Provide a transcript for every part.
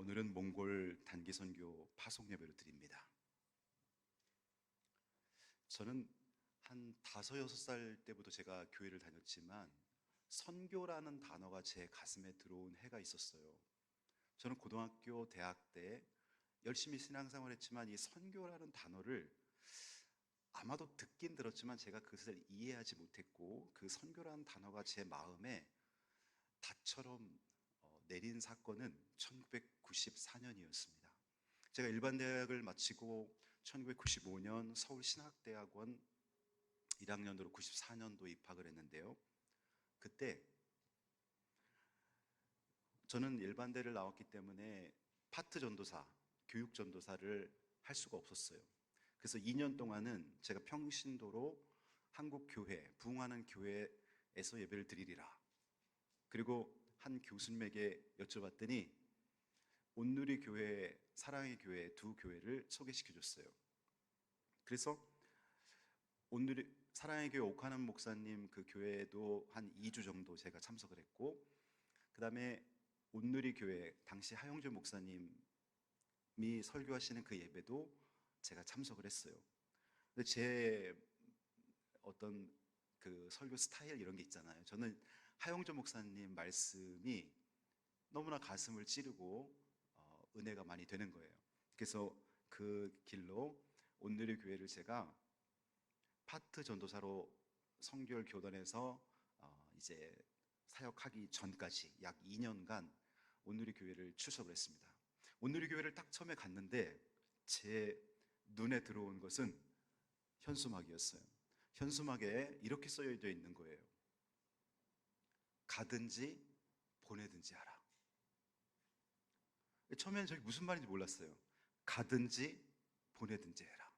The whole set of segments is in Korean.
오늘은 몽골 단기 선교 파송 예배를 드립니다. 저는 한 5, 6살 때부터 제가 교회를 다녔지만 선교라는 단어가 제 가슴에 들어온 해가 있었어요. 저는 고등학교, 대학 때 열심히 신앙생활을 했지만 이 선교라는 단어를 아마도 듣긴 들었지만 제가 그것을 이해하지 못했고, 그 선교라는 단어가 제 마음에 닷처럼 내린 사건은 1994년이었습니다. 제가 일반 대학을 마치고 1995년 서울신학대학원 1학년으로 94년도 입학을 했는데요. 그때 저는 일반대를 나왔기 때문에 파트 전도사, 교육 전도사를 할 수가 없었어요. 그래서 2년 동안은 제가 평신도로 한국 교회, 부흥하는 교회에서 예배를 드리리라. 그리고 한 교수님에게 여쭤봤더니 온누리 교회, 사랑의 교회 두 교회를 소개시켜 줬어요. 그래서 온누리 사랑의 교회 옥하는 목사님 그 교회에도 한 2주 정도 제가 참석을 했고, 그 다음에 온누리 교회 당시 하영주 목사님이 설교하시는 그 예배도 제가 참석을 했어요. 근데 제 어떤 그 설교 스타일 이런 게 있잖아요. 저는 하영주 목사님 말씀이 너무나 가슴을 찌르고 은혜가 많이 되는 거예요. 그래서 그 길로 온누리 교회를 제가 파트 전도사로 성결 교단에서 이제 사역하기 전까지 약 2년간 온누리 교회를 출석을 했습니다. 온누리 교회를 딱 처음에 갔는데 제 눈에 들어온 것은 현수막이었어요. 현수막에 이렇게 써져 있는 거예요. 가든지 보내든지 하라. 처음에는 저게 무슨 말인지 몰랐어요. 가든지 보내든지 해라.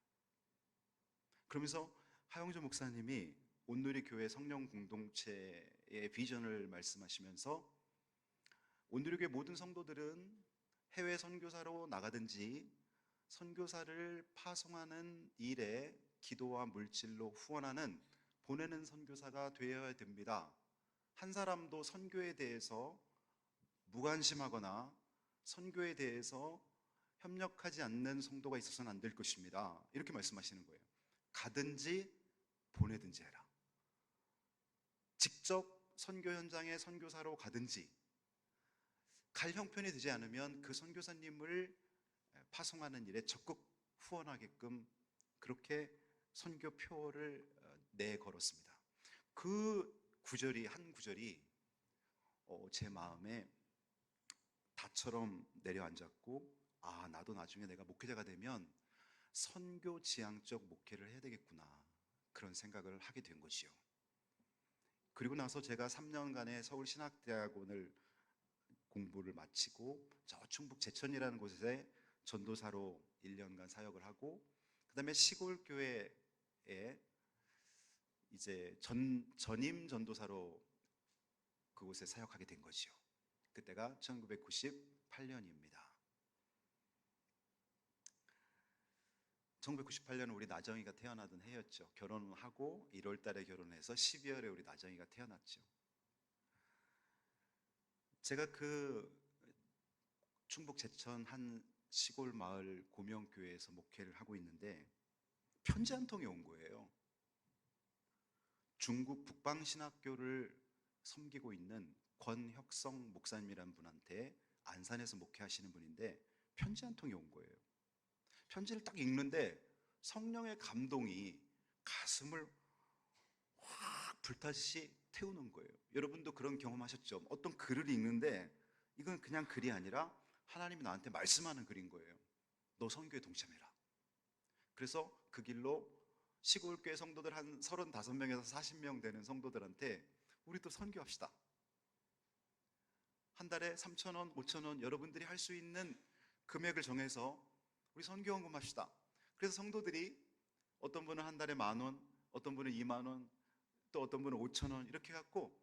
그러면서 하영조 목사님이 온누리 교회 성령 공동체의 비전을 말씀하시면서 온누리 교회 모든 성도들은 해외 선교사로 나가든지 선교사를 파송하는 일에 기도와 물질로 후원하는 보내는 선교사가 되어야 됩니다. 한 사람도 선교에 대해서 무관심하거나 선교에 대해서 협력하지 않는 성도가 있어서는 안 될 것입니다. 이렇게 말씀하시는 거예요. 가든지 보내든지 해라. 직접 선교 현장에 선교사로 가든지, 갈 형편이 되지 않으면 그 선교사님을 파송하는 일에 적극 후원하게끔 그렇게 선교표를 내걸었습니다. 그 구절이, 한 구절이 제 마음에 다처럼 내려앉았고, 나도 나중에 내가 목회자가 되면 선교 지향적 목회를 해야 되겠구나, 그런 생각을 하게 된 것이요. 그리고 나서 제가 3년간의 서울신학대학원을 공부를 마치고 저 충북 제천이라는 곳에 전도사로 1년간 사역을 하고, 그 다음에 시골 교회에 이제 전임 전도사로 그곳에 사역하게 된 거지요. 그때가 1998년입니다. 1998년은 우리 나정이가 태어나던 해였죠. 결혼하고 1월 달에 결혼해서 12월에 우리 나정이가 태어났죠. 제가 그 충북 제천 한 시골 마을 고명교회에서 목회를 하고 있는데 편지 한 통이 온 거예요. 중국 북방신학교를 섬기고 있는 권혁성 목사님이라는 분한테, 안산에서 목회하시는 분인데 편지 한 통이 온 거예요. 편지를 딱 읽는데 성령의 감동이 가슴을 확 불타듯이 태우는 거예요. 여러분도 그런 경험하셨죠? 어떤 글을 읽는데 이건 그냥 글이 아니라 하나님이 나한테 말씀하는 글인 거예요. 너 선교에 동참해라. 그래서 그 길로 시골교회 성도들 한 35명에서 40명 되는 성도들한테 우리도 선교합시다. 한 달에 3,000원, 5,000원 여러분들이 할 수 있는 금액을 정해서 우리 선교헌금 합시다. 그래서 성도들이 어떤 분은 한 달에 10,000원, 어떤 분은 20,000원, 또 어떤 분은 5,000원 이렇게 갖고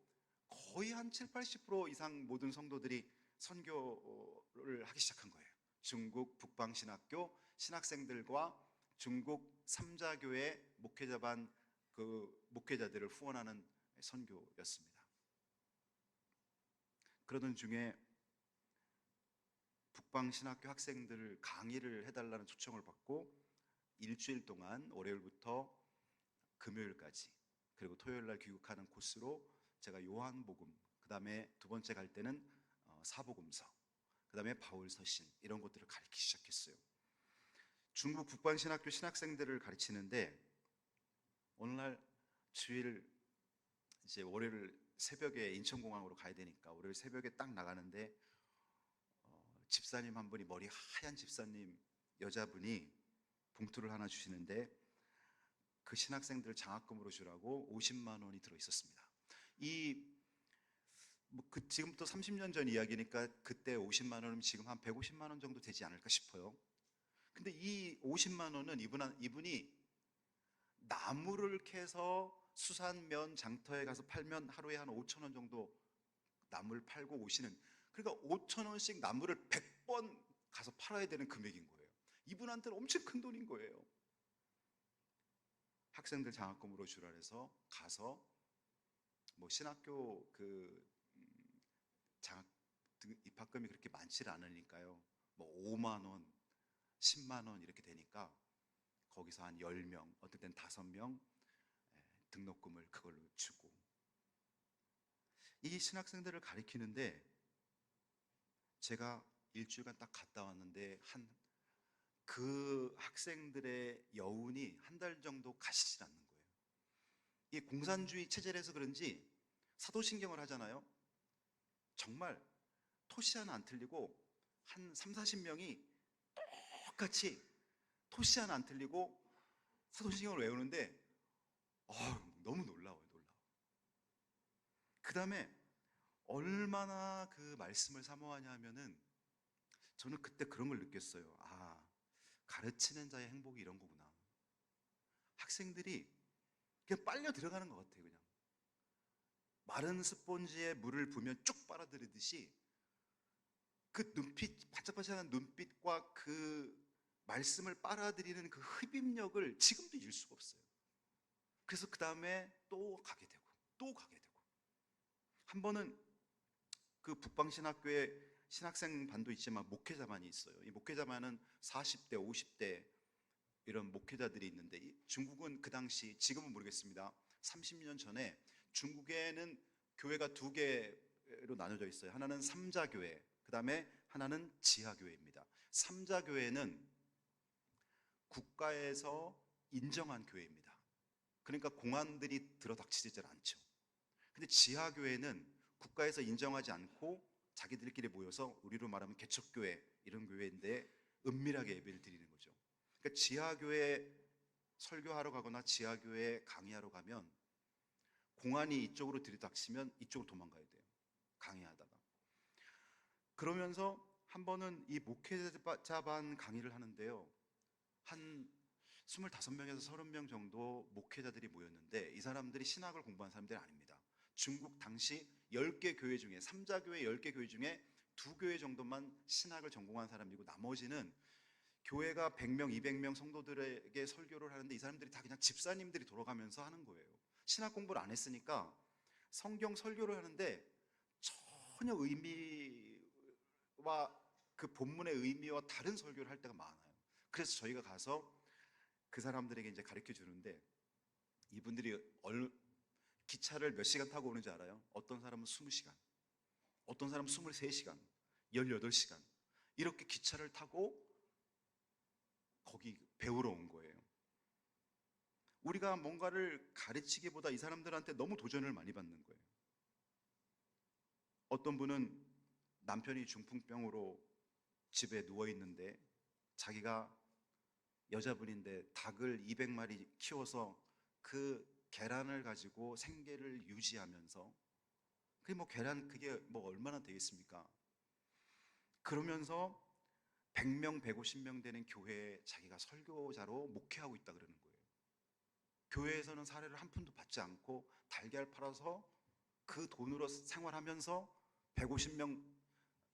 거의 한 7, 80% 이상 모든 성도들이 선교를 하기 시작한 거예요. 중국 북방신학교 신학생들과 중국 삼자교회 목회자반 그 목회자들을 후원하는 선교였습니다. 그러던 중에 북방신학교 학생들 강의를 해달라는 초청을 받고 일주일 동안 월요일부터 금요일까지 그리고 토요일날 귀국하는 코스로 제가 요한복음, 그 다음에 두 번째 갈 때는 사복음서, 그 다음에 바울서신 이런 것들을 가르치기 시작했어요. 중국 북방신학교 신학생들을 가르치는데 어느 날 주일 이제 월요일 새벽에 인천공항으로 가야 되니까 월요일 새벽에 딱 나가는데 집사님 한 분이, 머리 하얀 집사님 여자분이 봉투를 하나 주시는데 그 신학생들 장학금으로 주라고 50만 원이 들어 있었습니다. 지금부터 30년 전 이야기니까 그때 50만 원이면 지금 한 150만 원 정도 되지 않을까 싶어요. 근데 이 50만 원은 이분이 나무를 캐서 수산면 장터에 가서 팔면 하루에 한 5천 원 정도 나무를 팔고 오시는, 그러니까 5천 원씩 나무를 100번 가서 팔아야 되는 금액인 거예요. 이분한테는 엄청 큰 돈인 거예요. 학생들 장학금으로 주라 해서 가서 뭐 신학교 장학 입학금이 그렇게 많지 않으니까요. 뭐 5만 원, 10만 원 이렇게 되니까 거기서 한 10명, 어떨 땐 5명 등록금을 그걸로 주고, 이 신학생들을 가르치는데 제가 일주일간 딱 갔다 왔는데 그 학생들의 여운이 한 달 정도 가시질 않는 거예요. 이 공산주의 체제라서 그런지 사도신경을 하잖아요. 정말 토시 하나 안 틀리고 한 3, 40명이 똑같이 토시 하나 안 틀리고 사도신경을 외우는데 너무 놀라워요. 그 다음에 얼마나 그 말씀을 사모하냐 하면은 저는 그때 그런 걸 느꼈어요. 가르치는 자의 행복이 이런 거구나. 학생들이 그냥 빨려 들어가는 것 같아요. 그냥 마른 스폰지에 물을 부으면 쭉 빨아들이듯이 그 눈빛, 반짝반짝한 눈빛과 그 말씀을 빨아들이는 그 흡입력을 지금도 잊을 수가 없어요. 그래서 그 다음에 또 가게 되고 또 가게 되고, 한 번은 그 북방신학교에 신학생 반도 있지만 목회자반이 있어요. 이 목회자반은 40대, 50대 이런 목회자들이 있는데, 중국은 그 당시, 지금은 모르겠습니다, 30년 전에 중국에는 교회가 두 개로 나눠져 있어요. 하나는 삼자교회, 그 다음에 하나는 지하교회입니다. 삼자교회는 국가에서 인정한 교회입니다. 그러니까 공안들이 들어닥치지 않죠. 근데 지하교회는 국가에서 인정하지 않고 자기들끼리 모여서 우리로 말하면 개척교회 이런 교회인데 은밀하게 예배를 드리는 거죠. 그러니까 지하교회 설교하러 가거나 지하교회 강의하러 가면 공안이 이쪽으로 들이닥치면 이쪽으로 도망가야 돼요. 강의하다가. 그러면서 한 번은 이 목회자반 강의를 하는데요, 한 25명에서 30명 정도 목회자들이 모였는데 이 사람들이 신학을 공부한 사람들이 아닙니다. 중국 당시 10개 교회 중에, 삼자교회 10개 교회 중에 2교회 정도만 신학을 전공한 사람이고 나머지는 교회가 100명, 200명 성도들에게 설교를 하는데 이 사람들이 다 그냥 집사님들이 돌아가면서 하는 거예요. 신학 공부를 안 했으니까 성경 설교를 하는데 전혀 의미와 그 본문의 의미와 다른 설교를 할 때가 많아요. 그래서 저희가 가서 그 사람들에게 이제 가르쳐 주는데, 이분들이 기차를 몇 시간 타고 오는지 알아요? 어떤 사람은 20시간, 어떤 사람은 23시간, 18시간 이렇게 기차를 타고 거기 배우러 온 거예요. 우리가 뭔가를 가르치기보다 이 사람들한테 너무 도전을 많이 받는 거예요. 어떤 분은 남편이 중풍병으로 집에 누워 있는데 자기가 여자분인데 닭을 200마리 키워서 그 계란을 가지고 생계를 유지하면서, 그게 뭐 계란 그게 뭐 얼마나 되겠습니까? 그러면서 100명, 150명 되는 교회에 자기가 설교자로 목회하고 있다 그러는 거예요. 교회에서는 사례를 한 푼도 받지 않고 달걀 팔아서 그 돈으로 생활하면서 150명,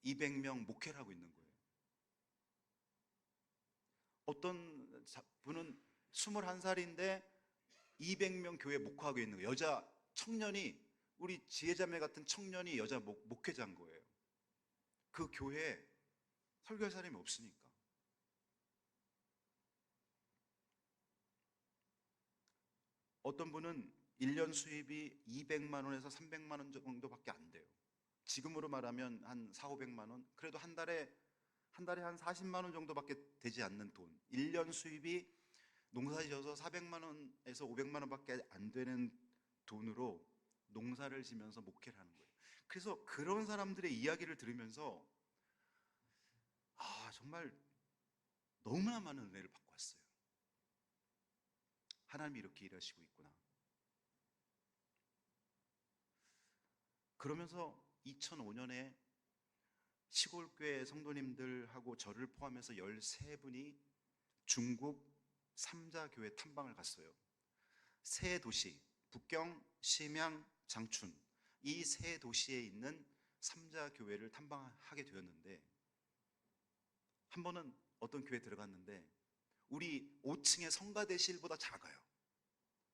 200명 목회를 하고 있는 거예요. 어떤 분은 21살인데 200명 교회 목회하고 있는 거예요. 여자 청년이, 우리 지혜자매 같은 청년이 여자 목회자인 거예요. 그 교회에 설교할 사람이 없으니까. 어떤 분은 1년 수입이 200만 원에서 300만 원 정도밖에 안 돼요. 지금으로 말하면 한 4, 500만 원? 그래도 한 달에 한 40만 원 정도밖에 되지 않는 돈. 1년 수입이 농사 지어서 400만 원에서 500만 원밖에 안 되는 돈으로 농사를 지면서 목회를 하는 거예요. 그래서 그런 사람들의 이야기를 들으면서 정말 너무나 많은 은혜를 받고 왔어요. 하나님이 이렇게 일하시고 있구나. 그러면서 2005년에 시골교회 성도님들하고 저를 포함해서 13분이 중국 삼자교회 탐방을 갔어요. 세 도시, 북경, 심양, 장춘, 이 세 도시에 있는 삼자교회를 탐방하게 되었는데, 한 번은 어떤 교회 들어갔는데 우리 5층의 성가대실보다 작아요.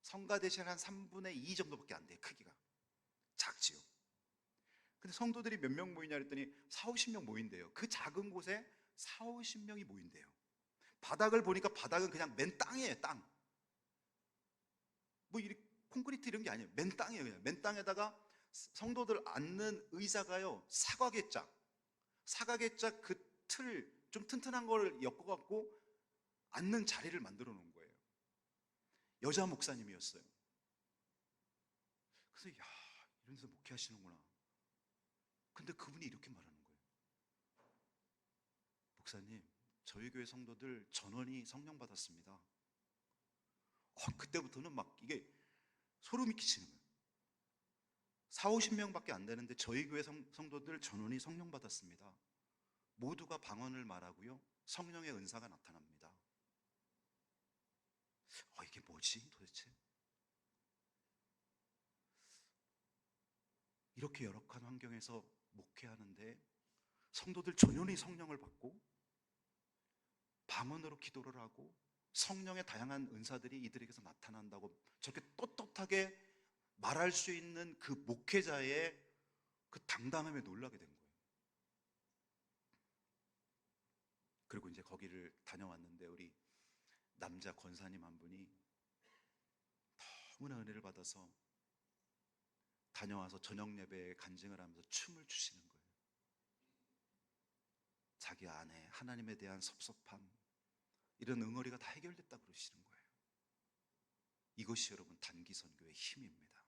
성가대실 한 3분의 2 정도밖에 안 돼요. 크기가 작지요. 근데 성도들이 몇 명 모이냐 그랬더니 4, 50명 모인대요. 그 작은 곳에 4, 50명이 모인대요. 바닥을 보니까 바닥은 그냥 맨 땅이에요. 땅. 뭐 이렇게 콘크리트 이런 게 아니에요. 맨 땅이에요. 그냥 맨 땅에다가 성도들 앉는 의자가요, 사각의짝 그 틀 좀 튼튼한 걸 엮어갖고 앉는 자리를 만들어 놓은 거예요. 여자 목사님이었어요. 그래서 이런 데서 목회하시는구나. 근데 그분이 이렇게 말하는 거예요. 목사님, 저희 교회 성도들 전원이 성령 받았습니다. 그때부터는 막 이게 소름이 끼치는 거예요. 4, 50명밖에 안 되는데 저희 교회 성도들 전원이 성령 받았습니다. 모두가 방언을 말하고요, 성령의 은사가 나타납니다. 이게 뭐지 도대체? 이렇게 열악한 환경에서 목회하는데 성도들 전원이 성령을 받고 방언으로 기도를 하고 성령의 다양한 은사들이 이들에게서 나타난다고 저렇게 떳떳하게 말할 수 있는 그 목회자의 그 당당함에 놀라게 된 거예요. 그리고 이제 거기를 다녀왔는데 우리 남자 권사님 한 분이 너무나 은혜를 받아서 다녀와서 저녁 예배에 간증을 하면서 춤을 추시는 거예요. 자기 안에 하나님에 대한 섭섭함, 이런 응어리가 다 해결됐다 그러시는 거예요. 이것이 여러분 단기 선교의 힘입니다.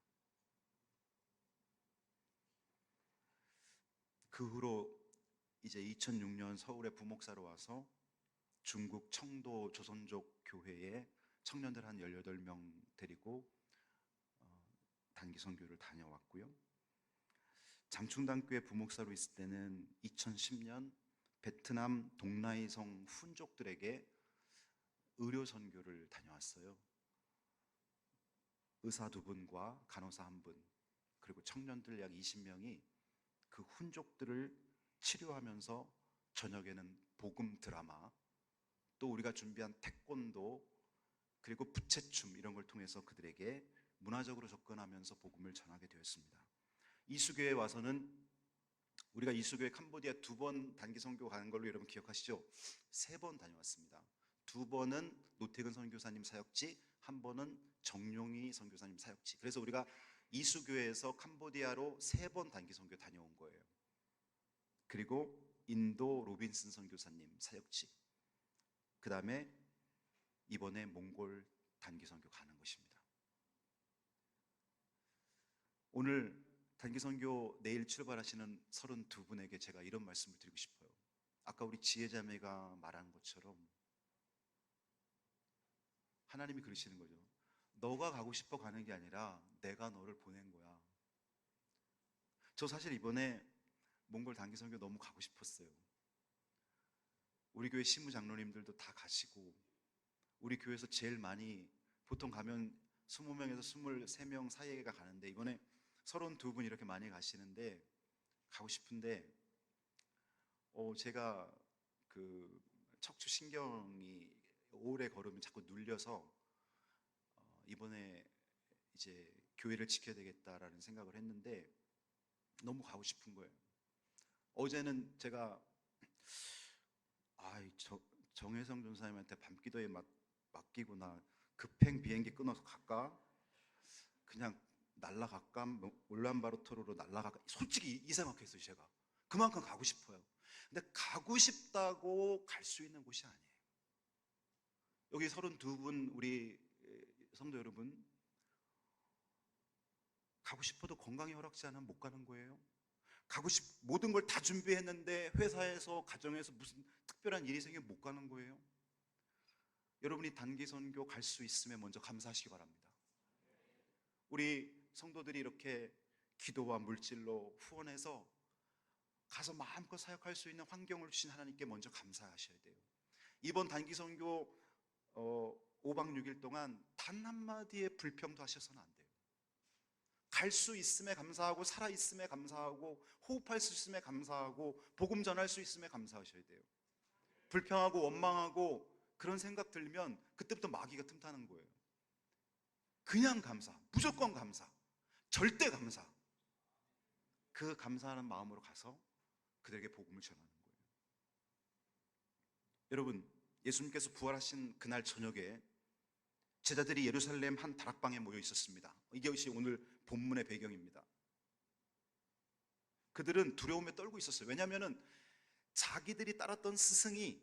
그 후로 이제 2006년 서울에 부목사로 와서 중국 청도 조선족 교회에 청년들 한 18명 데리고 단기 선교를 다녀왔고요. 장충당교회 부목사로 있을 때는 2010년 베트남 동라이성 훈족들에게 의료 선교를 다녀왔어요. 의사 2분과 간호사 1분, 그리고 청년들 약 20명이 그 훈족들을 치료하면서 저녁에는 복음 드라마, 또 우리가 준비한 태권도, 그리고 부채춤 이런 걸 통해서 그들에게 문화적으로 접근하면서 복음을 전하게 되었습니다. 이수교에 와서는 우리가 이수교에 캄보디아 2번 단기 선교 가는 걸로 여러분 기억하시죠? 3번 다녀왔습니다. 2번은 노태근 선교사님 사역지, 1번은 정용희 선교사님 사역지. 그래서 우리가 이수교에서 캄보디아로 3번 단기 선교 다녀온 거예요. 그리고 인도 로빈슨 선교사님 사역지, 그 다음에 이번에 몽골 단기 선교 가는 것입니다. 오늘 단기 선교 내일 출발하시는 32분에게 제가 이런 말씀을 드리고 싶어요. 아까 우리 지혜자매가 말한 것처럼 하나님이 그러시는 거죠. 너가 가고 싶어 가는 게 아니라 내가 너를 보낸 거야. 저 사실 이번에 몽골 단기 선교 너무 가고 싶었어요. 우리 교회 신무 장로님들도 다 가시고, 우리 교회에서 제일 많이 보통 가면 20명에서 23명 사이가 가는데 이번에 32분 이렇게 많이 가시는데 가고 싶은데 제가 그 척추 신경이 오래 걸으면 자꾸 눌려서 이번에 이제 교회를 지켜야 되겠다라는 생각을 했는데 너무 가고 싶은 거예요. 어제는 제가 정혜성 전사님한테 밤기도에 맡기고 나 급행 비행기 끊어서 갈까? 그냥 날라갈까? 울란바토르로 날라갈까? 솔직히 이 생각했어요. 제가 그만큼 가고 싶어요. 근데 가고 싶다고 갈 수 있는 곳이 아니에요. 여기 32분 우리 성도 여러분, 가고 싶어도 건강이 허락지 않으면 못 가는 거예요. 모든 걸 다 준비했는데 회사에서 가정에서 무슨 특별한 일이 생기면 못 가는 거예요. 여러분이 단기 선교 갈 수 있으면 먼저 감사하시기 바랍니다. 우리 성도들이 이렇게 기도와 물질로 후원해서 가서 마음껏 사역할 수 있는 환경을 주신 하나님께 먼저 감사하셔야 돼요. 이번 단기 선교 5박 6일 동안 단 한마디의 불평도 하셔서는 안 돼요. 갈 수 있음에 감사하고, 살아 있음에 감사하고, 호흡할 수 있음에 감사하고, 복음 전할 수 있음에 감사하셔야 돼요. 불평하고 원망하고 그런 생각 들면 그때부터 마귀가 틈타는 거예요. 그냥 감사, 무조건 감사, 절대 감사. 그 감사하는 마음으로 가서 그들에게 복음을 전하는 거예요. 여러분, 예수님께서 부활하신 그날 저녁에 제자들이 예루살렘 한 다락방에 모여 있었습니다. 이것이 오늘 본문의 배경입니다. 그들은 두려움에 떨고 있었어요. 왜냐하면 자기들이 따랐던 스승이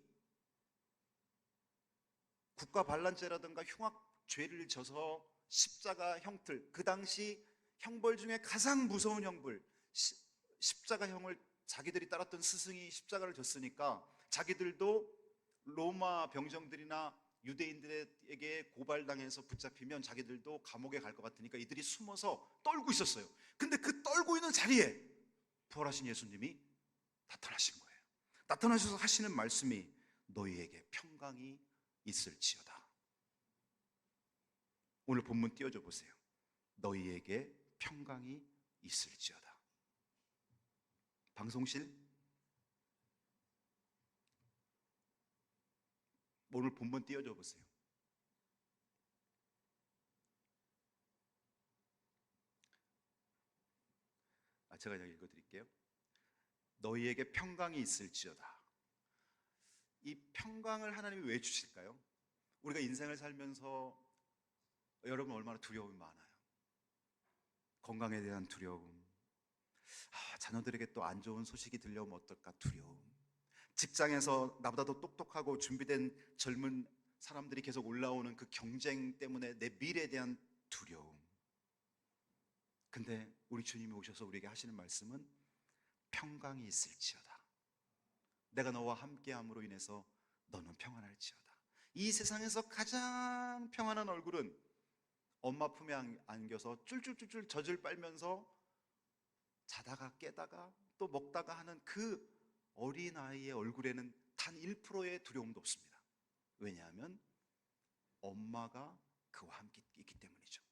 국가 반란죄라든가 흉악죄를 져서 십자가 형틀, 그 당시 형벌 중에 가장 무서운 형벌, 십자가형을 자기들이 따랐던 스승이 십자가를 졌으니까 자기들도 로마 병정들이나 유대인들에게 고발당해서 붙잡히면 자기들도 감옥에 갈 것 같으니까 이들이 숨어서 떨고 있었어요. 근데 그 떨고 있는 자리에 부활하신 예수님이 나타나신 거예요. 나타나셔서 하시는 말씀이 너희에게 평강이 있을지어다. 오늘 본문 띄워줘 보세요. 너희에게 평강이 있을지어다. 방송실, 오늘 본문 띄워줘 보세요. 제가 여기 읽어드릴게요. 너희에게 평강이 있을지어다. 이 평강을 하나님이 왜 주실까요? 우리가 인생을 살면서 여러분 얼마나 두려움이 많아요. 건강에 대한 두려움, 자녀들에게 또 안 좋은 소식이 들려오면 어떨까 두려움, 직장에서 나보다 더 똑똑하고 준비된 젊은 사람들이 계속 올라오는 그 경쟁 때문에 내 미래에 대한 두려움. 근데 우리 주님이 오셔서 우리에게 하시는 말씀은 평강이 있을지어다. 내가 너와 함께함으로 인해서 너는 평안할지어다. 이 세상에서 가장 평안한 얼굴은 엄마 품에 안겨서 쫄쫄쫄쫄 젖을 빨면서 자다가 깨다가 또 먹다가 하는 그 어린아이의 얼굴에는 단 1%의 두려움도 없습니다. 왜냐하면 엄마가 그와 함께 있기 때문이죠.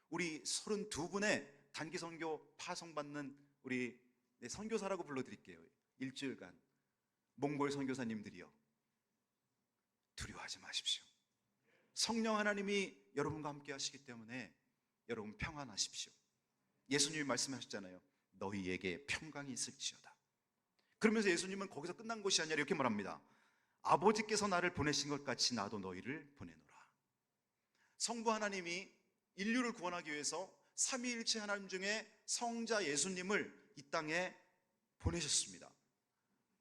우리 32분의 단기 선교 파송받는 우리 선교사라고 불러드릴게요. 일주일간 몽골 선교사님들이요, 두려워하지 마십시오. 성령 하나님이 여러분과 함께 하시기 때문에 여러분 평안하십시오. 예수님이 말씀하셨잖아요. 너희에게 평강이 있을지어다. 그러면서 예수님은 거기서 끝난 것이 아니라 이렇게 말합니다. 아버지께서 나를 보내신 것 같이 나도 너희를 보내노라. 성부 하나님이 인류를 구원하기 위해서 삼위일체 하나님 중에 성자 예수님을 이 땅에 보내셨습니다.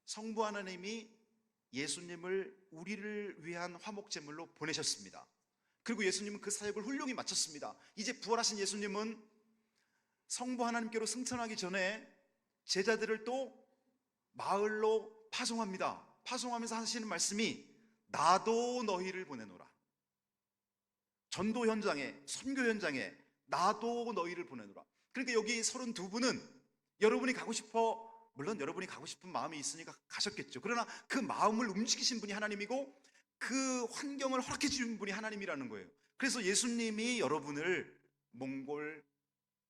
성부 하나님이 예수님을 우리를 위한 화목제물로 보내셨습니다. 그리고 예수님은 그 사역을 훌륭히 마쳤습니다. 이제 부활하신 예수님은 성부 하나님께로 승천하기 전에 제자들을 또 마을로 파송합니다. 파송하면서 하시는 말씀이 나도 너희를 보내노라. 전도 현장에, 선교 현장에 나도 너희를 보내노라. 그러니까 여기 32분은 여러분이 가고 싶어, 물론 여러분이 가고 싶은 마음이 있으니까 가셨겠죠. 그러나 그 마음을 움직이신 분이 하나님이고 그 환경을 허락해 주신 분이 하나님이라는 거예요. 그래서 예수님이 여러분을 몽골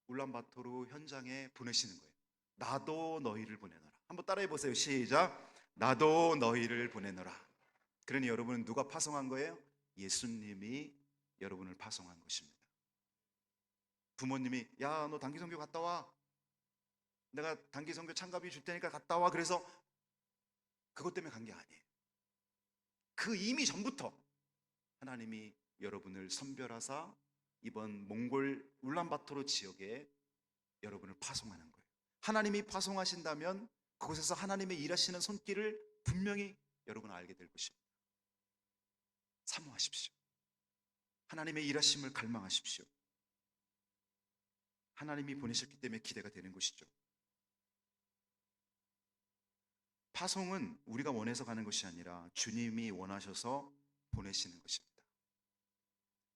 울란바토르 현장에 보내시는 거예요. 나도 너희를 보내노라. 한번 따라해 보세요. 시작. 나도 너희를 보내노라. 그러니 여러분은 누가 파송한 거예요? 예수님이 여러분을 파송한 것입니다. 부모님이 야, 너 단기 선교 갔다 와. 내가 단기 선교 참가비 줄 테니까 갔다 와. 그래서 그것 때문에 간 게 아니에요. 그 그 이미 전부터 하나님이 여러분을 선별하사 이번 몽골 울란바토르 지역에 여러분을 파송하는 거예요. 하나님이 파송하신다면 그곳에서 하나님의 일하시는 손길을 분명히 여러분은 알게 될 것입니다. 사모하십시오. 하나님의 일하심을 갈망하십시오. 하나님이 보내셨기 때문에 기대가 되는 것이죠. 파송은 우리가 원해서 가는 것이 아니라 주님이 원하셔서 보내시는 것입니다.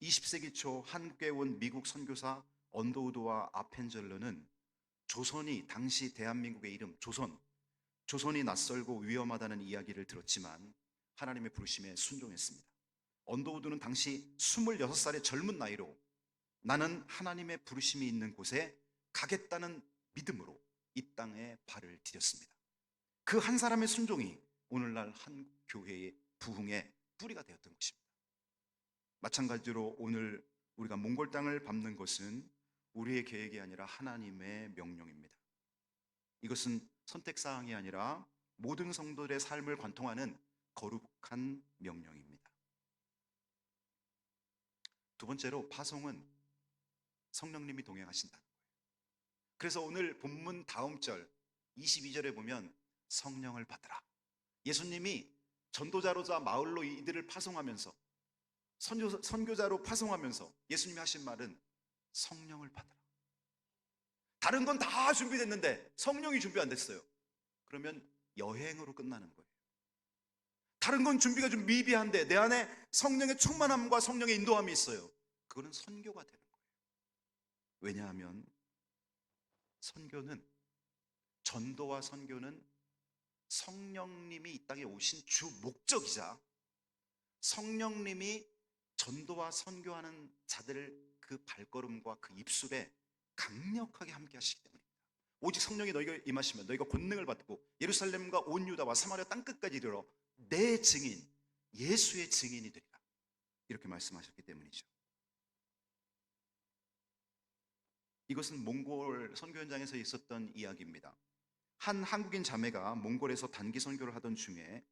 20세기 초 한국에 온 미국 선교사 언더우드와 아펜젤러는 조선이, 당시 대한민국의 이름 조선이 낯설고 위험하다는 이야기를 들었지만 하나님의 부르심에 순종했습니다. 언더우드는 당시 26살의 젊은 나이로 나는 하나님의 부르심이 있는 곳에 가겠다는 믿음으로 이 땅에 발을 디뎠습니다. 그 한 사람의 순종이 오늘날 한국 교회의 부흥의 뿌리가 되었던 것입니다. 마찬가지로 오늘 우리가 몽골 땅을 밟는 것은 우리의 계획이 아니라 하나님의 명령입니다. 이것은 선택사항이 아니라 모든 성도들의 삶을 관통하는 거룩한 명령입니다. 두 번째로 파송은 성령님이 동행하신다는 거예요. 그래서 오늘 본문 다음 절 22절에 보면 성령을 받으라. 예수님이 전도자로자 마을로 이들을 파송하면서 선교자로 파송하면서 예수님이 하신 말은 성령을 받으라. 다른 건 다 준비됐는데 성령이 준비 안 됐어요. 그러면 여행으로 끝나는 거예요. 다른 건 준비가 좀 미비한데 내 안에 성령의 충만함과 성령의 인도함이 있어요. 그거는 선교가 되는 거예요. 왜냐하면 전도와 선교는 성령님이 이 땅에 오신 주 목적이자 성령님이 전도와 선교하는 자들을 그 발걸음과 그 입술에 강력하게 함께 하시기 때문입니다. 오직 성령이 너희가 임하시면 너희가 권능을 받고 예루살렘과 온 유다와 사마리아 땅끝까지 이르러 내 증인, 예수의 증인이 되리라. 이렇게 말씀하셨기 때문이죠. 이것은 몽골 선교 현장에서 있었던 이야기입니다. 한 한국인 자매가 몽골에서 단기 선교를 하던 중에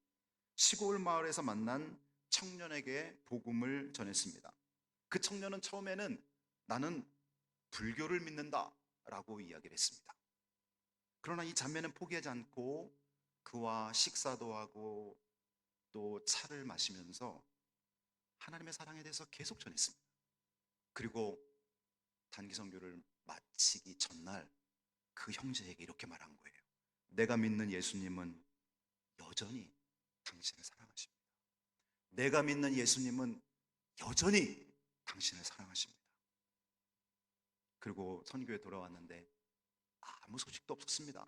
시골 마을에서 만난 청년에게 복음을 전했습니다. 그 청년은 처음에는 나는 불교를 믿는다 라고 이야기를 했습니다. 그러나 이 자매는 포기하지 않고 그와 식사도 하고 또 차를 마시면서 하나님의 사랑에 대해서 계속 전했습니다. 그리고 단기 선교를 마치기 전날 그 형제에게 이렇게 말한 거예요. 내가 믿는 예수님은 여전히 당신을 사랑하십니다. 내가 믿는 예수님은 여전히 당신을 사랑하십니다. 그리고 선교에 돌아왔는데 아무 소식도 없었습니다.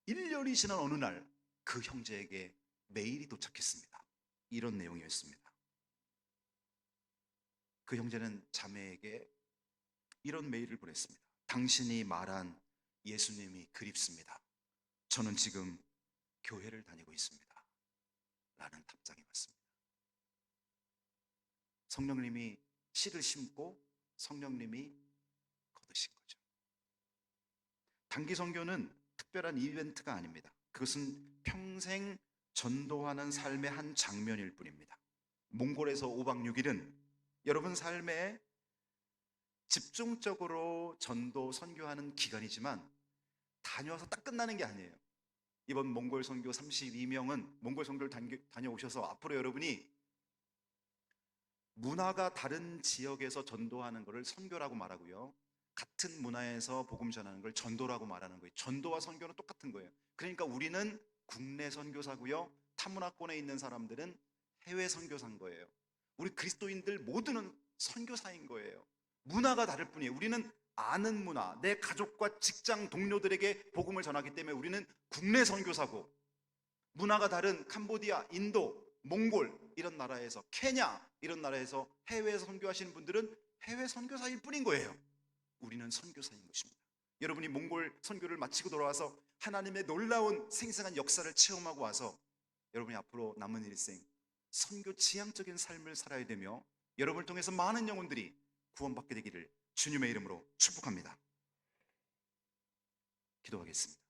1년이 지난 어느 날 그 형제에게 메일이 도착했습니다. 이런 내용이었습니다. 그 형제는 자매에게 이런 메일을 보냈습니다. 당신이 말한 예수님이 그립습니다. 저는 지금 교회를 다니고 있습니다. 라는 답장이 왔습니다. 성령님이 씨를 심고 성령님이 거두신 거죠. 단기 선교는 특별한 이벤트가 아닙니다. 그것은 평생 전도하는 삶의 한 장면일 뿐입니다. 몽골에서 5박 6일은 여러분 삶에 집중적으로 전도 선교하는 기간이지만 다녀와서 딱 끝나는 게 아니에요. 이번 몽골 선교 32명은 몽골 선교를 다녀오셔서 앞으로 여러분이 문화가 다른 지역에서 전도하는 것을 선교라고 말하고요, 같은 문화에서 복음 전하는 걸 전도라고 말하는 거예요. 전도와 선교는 똑같은 거예요. 그러니까 우리는 국내 선교사고요, 타문화권에 있는 사람들은 해외 선교사인 거예요. 우리 그리스도인들 모두는 선교사인 거예요. 문화가 다를 뿐이에요. 우리는 아는 문화, 내 가족과 직장 동료들에게 복음을 전하기 때문에 우리는 국내 선교사고, 문화가 다른 캄보디아, 인도, 몽골 이런 나라에서, 케냐 이런 나라에서 해외에서 선교하시는 분들은 해외 선교사일 뿐인 거예요. 우리는 선교사인 것입니다. 여러분이 몽골 선교를 마치고 돌아와서 하나님의 놀라운 생생한 역사를 체험하고 와서 여러분이 앞으로 남은 일생 선교 지향적인 삶을 살아야 되며 여러분을 통해서 많은 영혼들이 구원받게 되기를 주님의 이름으로 축복합니다. 기도하겠습니다.